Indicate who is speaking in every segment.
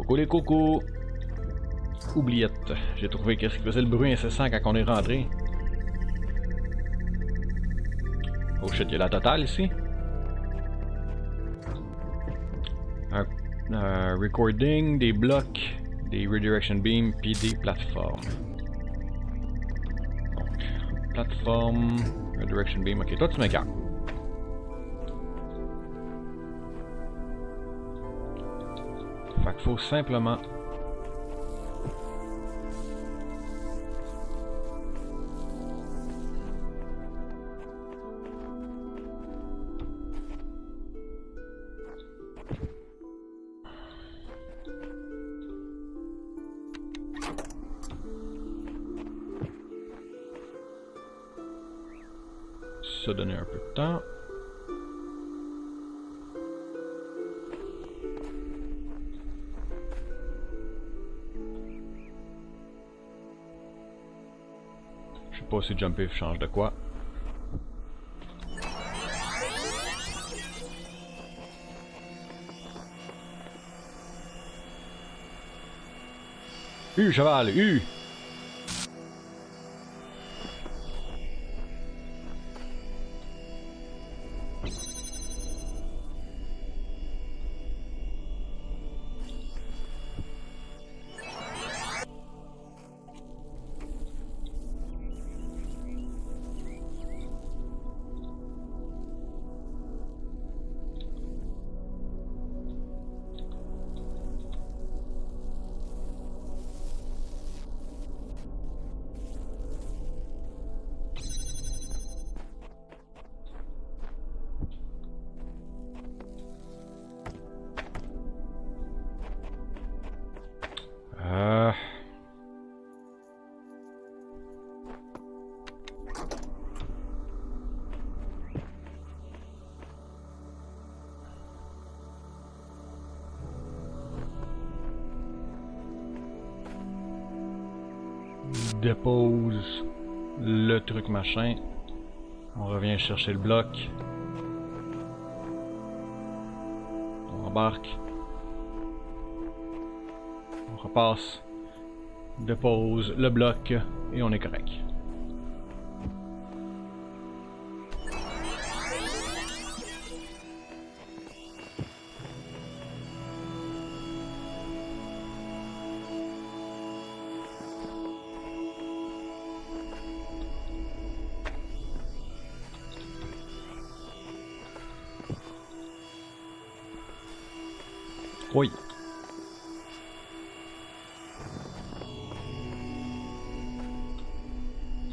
Speaker 1: Coucou les cocos! Oubliette, j'ai trouvé qu'est-ce qui faisait le bruit incessant quand on est rentré. Oh shit, y'a la totale ici? Un recording, des blocs, des redirection beams, puis des plateformes. Donc, plateforme, redirection beam, ok, toi tu m'écartes. Fait qu'il faut simplement... se donner un peu de temps. Je sais pas si jumper change de quoi. Cheval, dépose le truc machin. On revient chercher le bloc. On embarque. On repasse. Dépose le bloc et on est correct. Oui.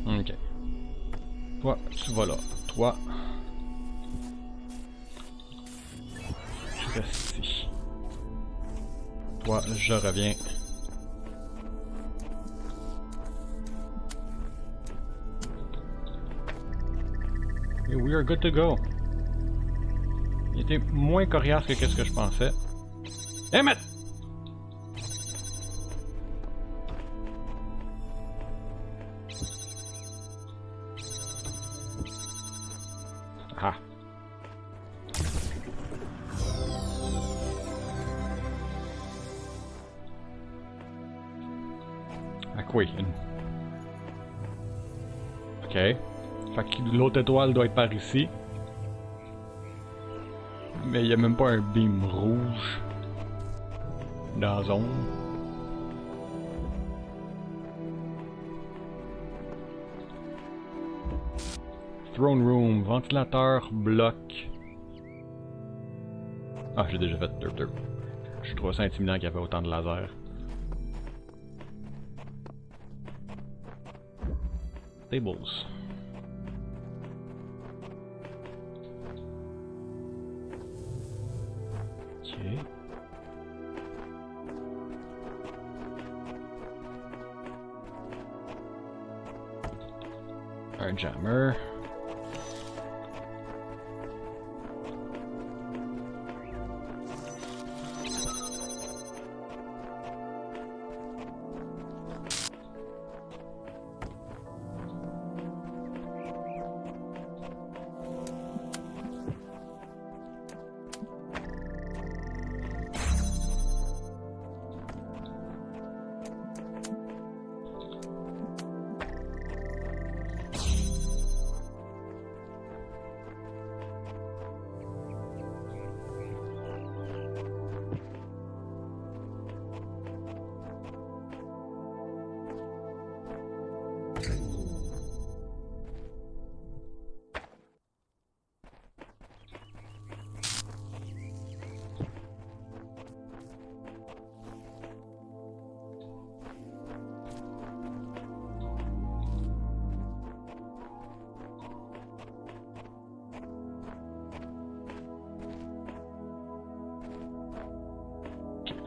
Speaker 1: Ok. Toi, tu vas là. Toi. Je reste ici. Toi, je reviens. Et we are good to go. Il était moins coriace que qu'est-ce que je pensais. Eh mais... Ah. Ah quoi? Ok. Fait que l'autre étoile doit être par ici. Mais il n'y a même pas un beam rouge dans la zone. Throne room, ventilateur, bloc. Ah, j'ai déjà fait derp derp. Je trouve ça intimidant qu'il y avait autant de lasers. Tables. Ok. Un jammer.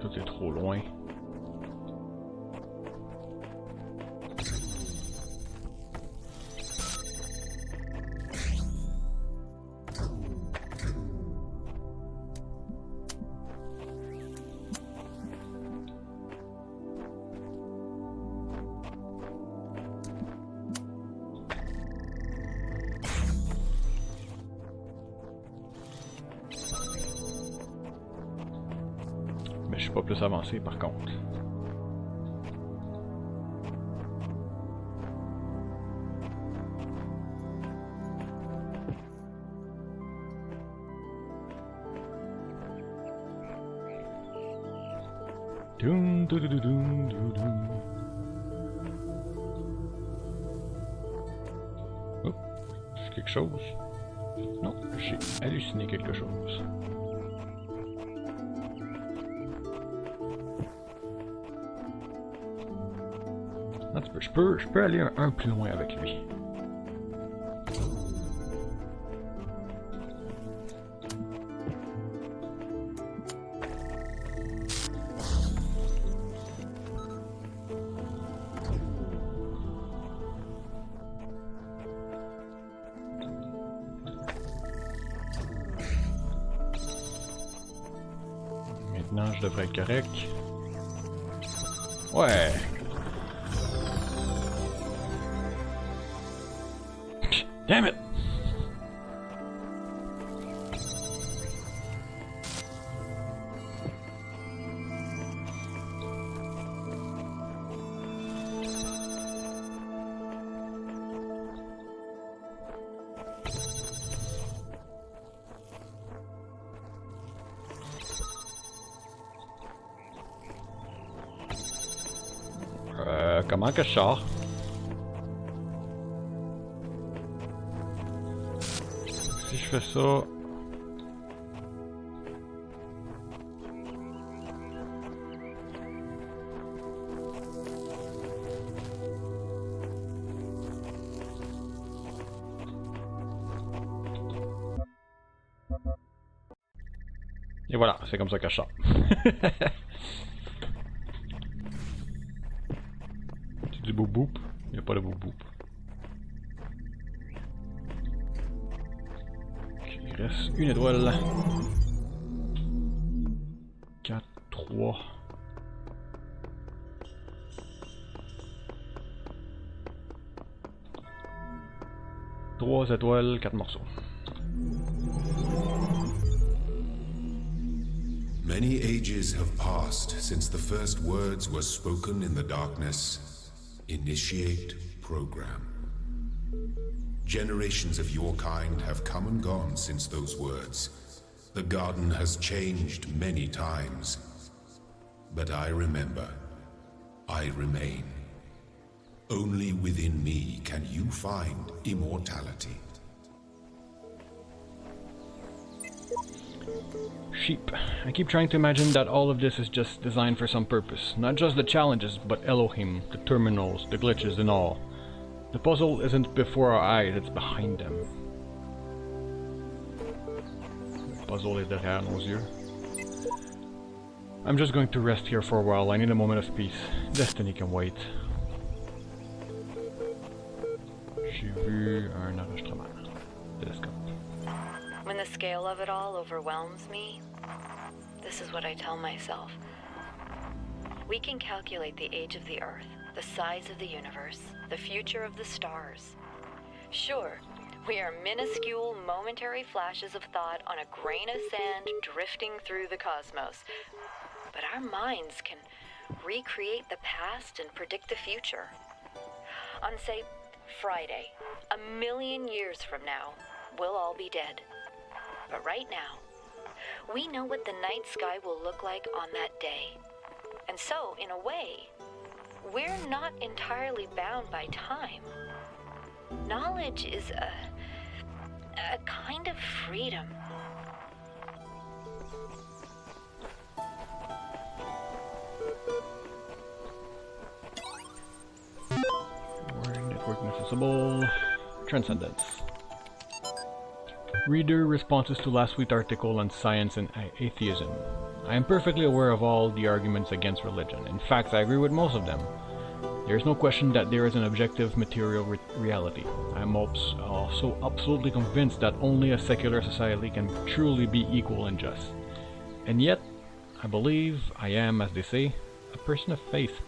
Speaker 1: tout est trop loin. Mais je suis pas plus avancé par contre. Doum, doum, doum, doum, doum, doum. Oh, c'est quelque chose. Non, j'ai halluciné quelque chose. Un petit peu. Je peux aller un plus loin avec lui. Maintenant, je devrais être correct. Ouais! Damn it! Comment que je sors? Si je fais ça... Et voilà, c'est comme ça que je sors. C'est du boop boop? Il n'y a pas de boop boop. Ok, il reste une étoile. 4, 3. Trois étoiles, 4 morceaux.
Speaker 2: Many ages have passed since the first words were spoken in the darkness. Initiate program. Generations of your kind have come and gone since those words. The garden has changed many times. But I remember. I remain. Only within me can you find immortality.
Speaker 1: Sheep. I keep trying to imagine that all of this is just designed for some purpose. Not just the challenges, but Elohim, the terminals, the glitches and all. The puzzle isn't before our eyes, it's behind them. Le puzzle est derrière nos yeux. I'm just going to rest here for a while. I need a moment of peace. Destiny can wait. J'ai vu un enregistrement. Télescope.
Speaker 3: When the scale of it all overwhelms me, this is what I tell myself. We can calculate the age of the Earth, the size of the universe, the future of the stars. Sure, we are minuscule, momentary flashes of thought on a grain of sand drifting through the cosmos. But our minds can recreate the past and predict the future. On, say, Friday, 1,000,000 years from now, we'll all be dead. But right now, we know what the night sky will look like on that day. And so, in a way, we're not entirely bound by time. Knowledge is a kind of freedom.
Speaker 1: Network accessible. Transcendence. Reader responses to last week's article on science and atheism. I am perfectly aware of all the arguments against religion. In fact, I agree with most of them. There is no question that there is an objective material reality. I am also absolutely convinced that only a secular society can truly be equal and just. And yet, I believe I am, as they say, a person of faith.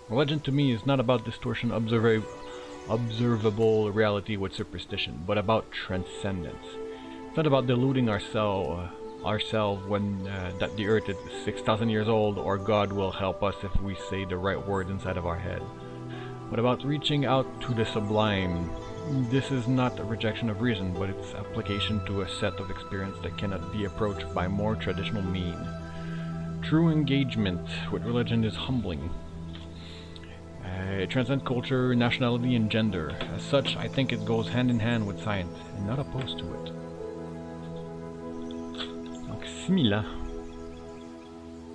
Speaker 1: Religion to me is not about distortion observable reality with superstition, but about transcendence. It's not about deluding ourselves when that the earth is 6,000 years old, or God will help us if we say the right words inside of our head, but about reaching out to the sublime. This is not a rejection of reason, but its application to a set of experience that cannot be approached by more traditional means. True engagement with religion is humbling. It transcends culture, nationality, and gender. As such, I think it goes hand in hand with science, and not opposed to it. Donc 6000 ans.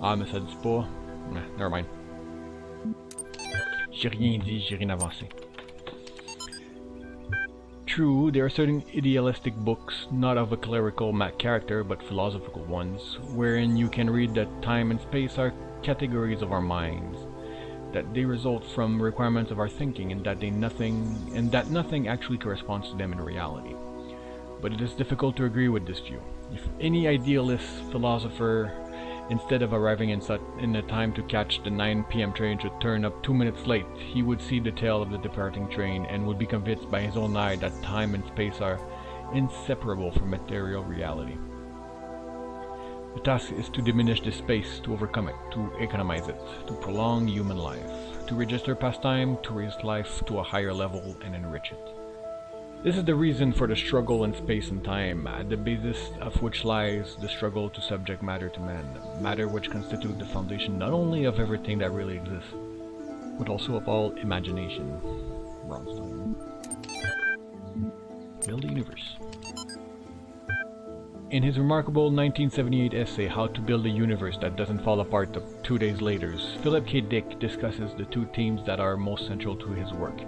Speaker 1: Ah, mais ça dit pas... never mind. J'ai rien dit, j'ai rien avancé. True, there are certain idealistic books, not of a clerical character, but philosophical ones, wherein you can read that time and space are categories of our minds, that they result from requirements of our thinking, and that nothing actually corresponds to them in reality. But it is difficult to agree with this view. If any idealist philosopher, instead of arriving in the time to catch the 9 p.m. train, should turn up 2 minutes late, he would see the tail of the departing train and would be convinced by his own eye that time and space are inseparable from material reality. The task is to diminish this space, to overcome it, to economize it, to prolong human life, to register past time, to raise life to a higher level and enrich it. This is the reason for the struggle in space and time, at the basis of which lies the struggle to subject matter to man, matter which constitutes the foundation not only of everything that really exists, but also of all imagination. Bronstein. Build the universe. In his remarkable 1978 essay, How to Build a Universe That Doesn't Fall Apart 2 days later, Philip K. Dick discusses the two themes that are most central to his work.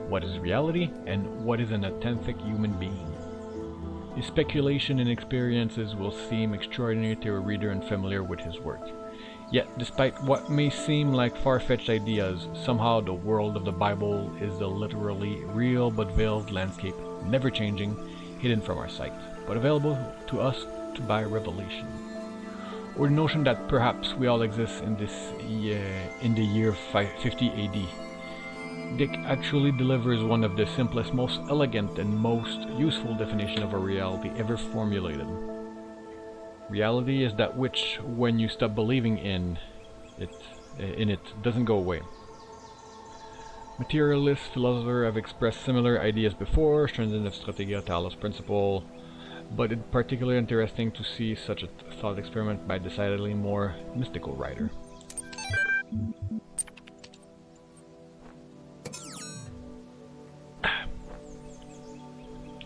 Speaker 1: What is reality, and what is an authentic human being? His speculation and experiences will seem extraordinary to a reader unfamiliar with his work. Yet, despite what may seem like far-fetched ideas, somehow the world of the Bible is the literally real but veiled landscape, never changing, hidden from our sight, but available to us by revelation. Or the notion that perhaps we all exist in the year 50 AD. Dick actually delivers one of the simplest, most elegant, and most useful definition of a reality ever formulated. Reality is that which, when you stop believing in it, doesn't go away. Materialist philosophers have expressed similar ideas before, strengthened of Strategia Talos principle, but it's particularly interesting to see such a thought experiment by a decidedly more mystical writer.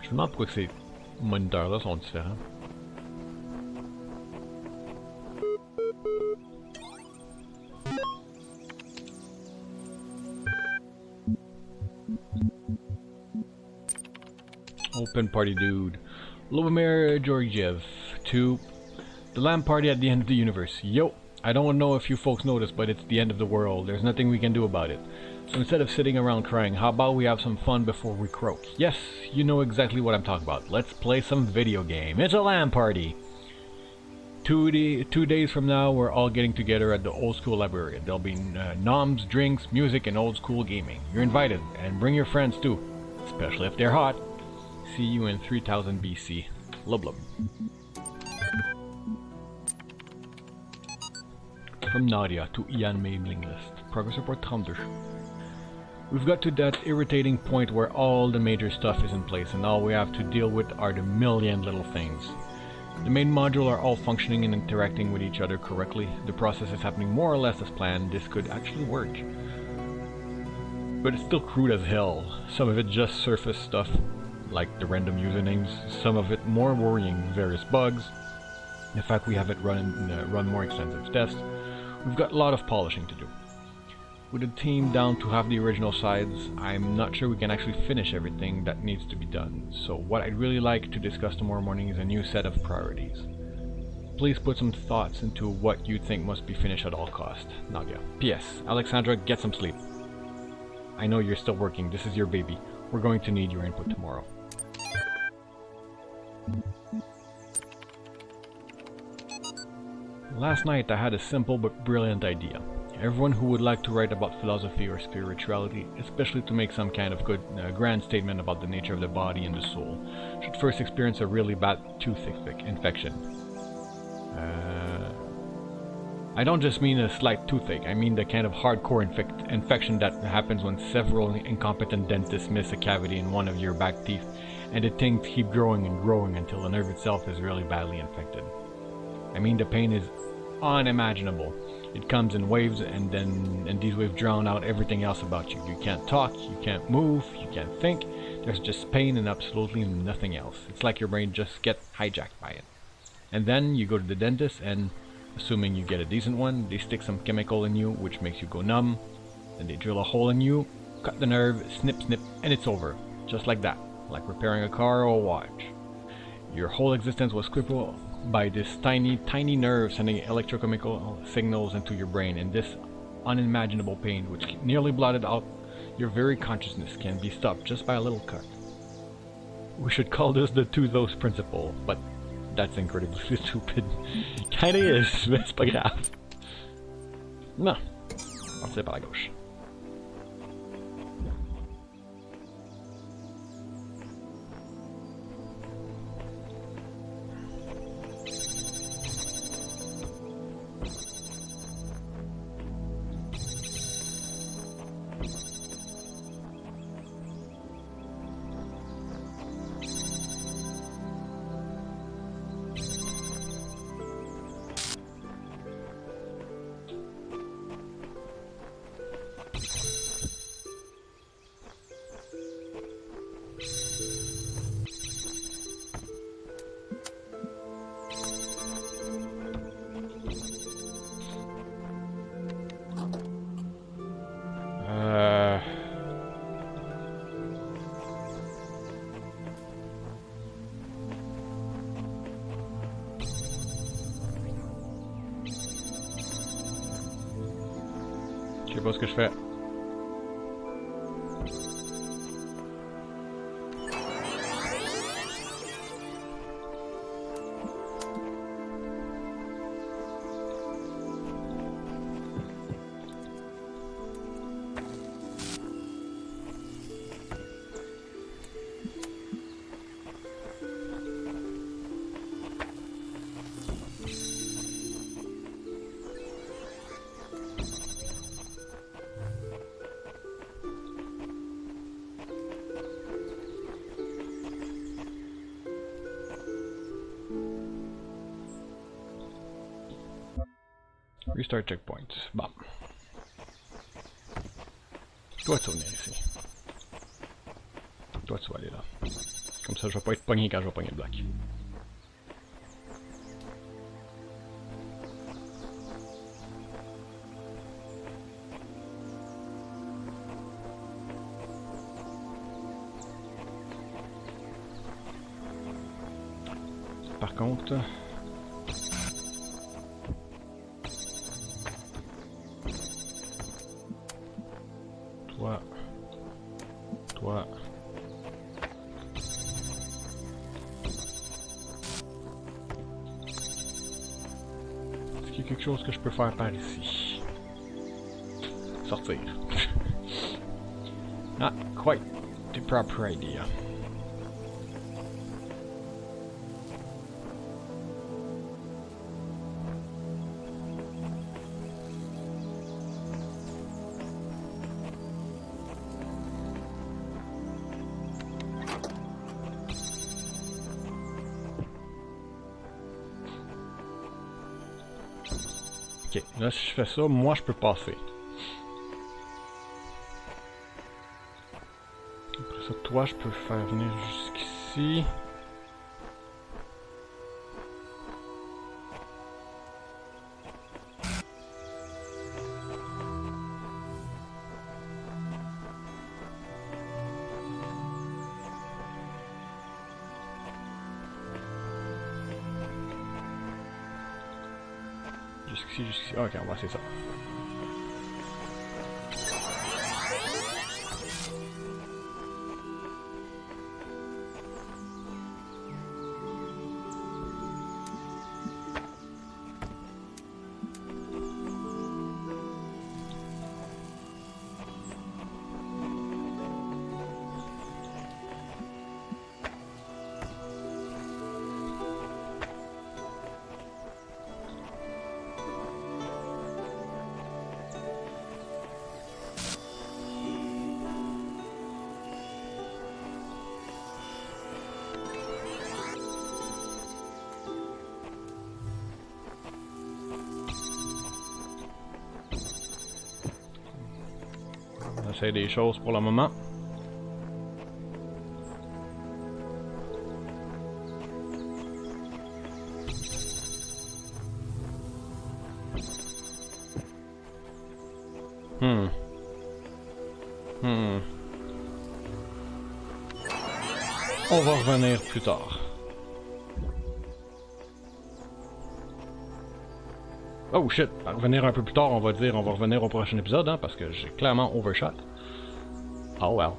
Speaker 1: Je me demande pourquoi ces moniteurs-là sont différents. Open party dude. Lubomir Georgiev. 2. The lamp party at the end of the universe. Yo! I don't know if you folks noticed, but it's the end of the world. There's nothing we can do about it. So instead of sitting around crying, how about we have some fun before we croak? Yes, you know exactly what I'm talking about. Let's play some video game. It's a LAN party! 2 days from now, we're all getting together at the old school library. There'll be noms, drinks, music, and old school gaming. You're invited, and bring your friends too, especially if they're hot. See you in 3000 BC. Lub lub. From Nadia to Ian mailing list. Progress report 32. We've got to that irritating point where all the major stuff is in place and all we have to deal with are the million little things. The main module are all functioning and interacting with each other correctly. The process is happening more or less as planned. This could actually work. But it's still crude as hell. Some of it just surface stuff, like the random usernames. Some of it more worrying, various bugs. The fact we have it run more extensive tests. We've got a lot of polishing to do. With the team down to half the original sides, I'm not sure we can actually finish everything that needs to be done. So what I'd really like to discuss tomorrow morning is a new set of priorities. please put some thoughts into what you think must be finished at all cost. Nagia. P.S. Alexandra, get some sleep. I know you're still working. This is your baby. We're going to need your input tomorrow. Last night I had a simple but brilliant idea. Everyone who would like to write about philosophy or spirituality, especially to make some kind of good, grand statement about the nature of the body and the soul, should first experience a really bad toothache infection. I don't just mean a slight toothache, I mean the kind of hardcore infection that happens when several incompetent dentists miss a cavity in one of your back teeth, and the things keep growing and growing until the nerve itself is really badly infected. I mean, the pain is unimaginable. It comes in waves, and these waves drown out everything else about you. You can't talk, you can't move, you can't think. There's just pain and absolutely nothing else. It's like your brain just gets hijacked by it. And then you go to the dentist, and assuming you get a decent one, they stick some chemical in you, which makes you go numb. Then they drill a hole in you, cut the nerve, snip, snip, and it's over. Just like that. Like repairing a car or a watch. Your whole existence was crippled by this tiny nerve sending electrochemical signals into your brain, and this unimaginable pain, which nearly blotted out your very consciousness, can be stopped just by a little cut. We should call this the Talos principle, but that's incredibly stupid. Kinda is, mais c'est pas grave. Non, partir par la gauche. Je sais pas ce que je fais. Restart checkpoint. Bon. Toi, tu vas venir ici. Toi, tu vas aller là. Comme ça, je vais pas être pogné quand je vais pogner le bloc. Par contre... Toi. Est-ce qu'il y a quelque chose que je peux faire par ici? Sortir. Not quite the proper idea. Ok, là si je fais ça, moi je peux passer. Après ça, toi je peux faire venir jusqu'ici. jusqu'ici, jusqu'ici. Ok, on va essayer ça. On essaie des choses pour le moment. On va revenir plus tard. Oh shit, à revenir un peu plus tard, on va dire on va revenir au prochain épisode, hein, parce que j'ai clairement overshot. Oh well.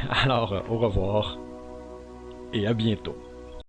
Speaker 1: Alors, au revoir et à bientôt.